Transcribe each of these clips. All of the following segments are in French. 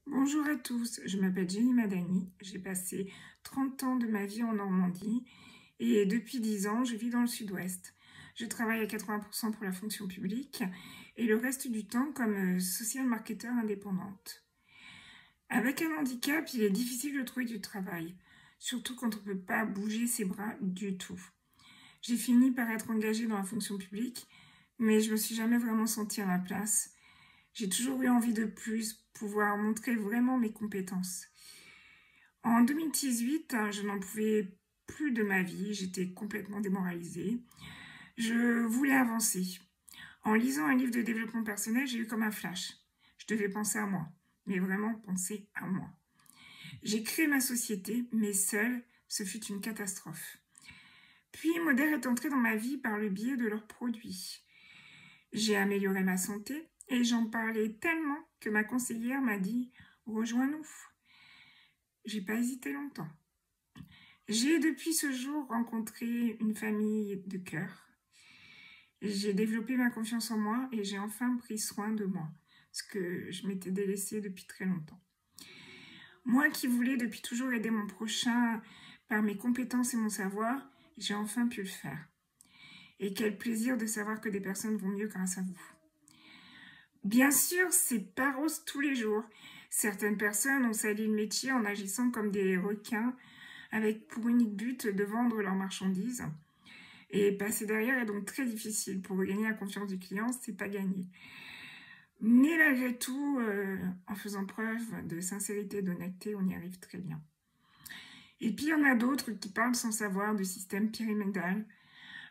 Bonjour à tous, je m'appelle Jenny Madani, j'ai passé 30 ans de ma vie en Normandie et depuis 10 ans je vis dans le sud-ouest. Je travaille à 80% pour la fonction publique et le reste du temps comme social marketeur indépendante. Avec un handicap, il est difficile de trouver du travail, surtout quand on ne peut pas bouger ses bras du tout. J'ai fini par être engagée dans la fonction publique, mais je me suis jamais vraiment sentie à ma place. J'ai toujours eu envie de plus, pouvoir montrer vraiment mes compétences. En 2018, je n'en pouvais plus de ma vie, j'étais complètement démoralisée. Je voulais avancer. En lisant un livre de développement personnel, j'ai eu comme un flash. Je devais penser à moi, mais vraiment penser à moi. J'ai créé ma société, mais seule, ce fut une catastrophe. Puis Moder est entré dans ma vie par le biais de leurs produits. J'ai amélioré ma santé et j'en parlais tellement que ma conseillère m'a dit « Rejoins-nous ». J'ai pas hésité longtemps. J'ai depuis ce jour rencontré une famille de cœur. J'ai développé ma confiance en moi et j'ai enfin pris soin de moi, ce que je m'étais délaissée depuis très longtemps. Moi qui voulais depuis toujours aider mon prochain par mes compétences et mon savoir, j'ai enfin pu le faire. Et quel plaisir de savoir que des personnes vont mieux grâce à vous. Bien sûr, c'est pas rose tous les jours. Certaines personnes ont sali le métier en agissant comme des requins, avec pour unique but de vendre leurs marchandises. Et passer derrière est donc très difficile. Pour regagner la confiance du client, c'est pas gagné. Mais malgré tout, en faisant preuve de sincérité et d'honnêteté, on y arrive très bien. Et puis il y en a d'autres qui parlent sans savoir du système pyramidal,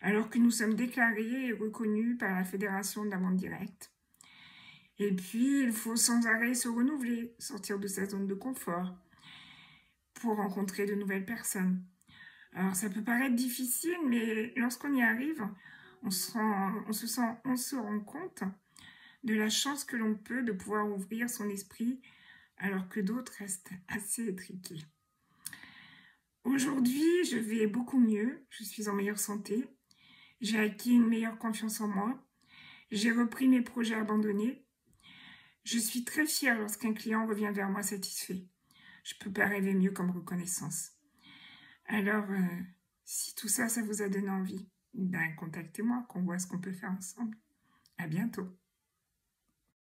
alors que nous sommes déclarés et reconnus par la Fédération de la vente directe. Et puis, il faut sans arrêt se renouveler, sortir de sa zone de confort pour rencontrer de nouvelles personnes. Alors, ça peut paraître difficile, mais lorsqu'on y arrive, on se rend compte de la chance que l'on peut de pouvoir ouvrir son esprit alors que d'autres restent assez étriqués. Aujourd'hui, je vais beaucoup mieux, je suis en meilleure santé, j'ai acquis une meilleure confiance en moi, j'ai repris mes projets abandonnés. Je suis très fière lorsqu'un client revient vers moi satisfait. Je peux pas rêver mieux comme reconnaissance. Alors, si tout ça, ça vous a donné envie, ben contactez-moi, qu'on voit ce qu'on peut faire ensemble. À bientôt.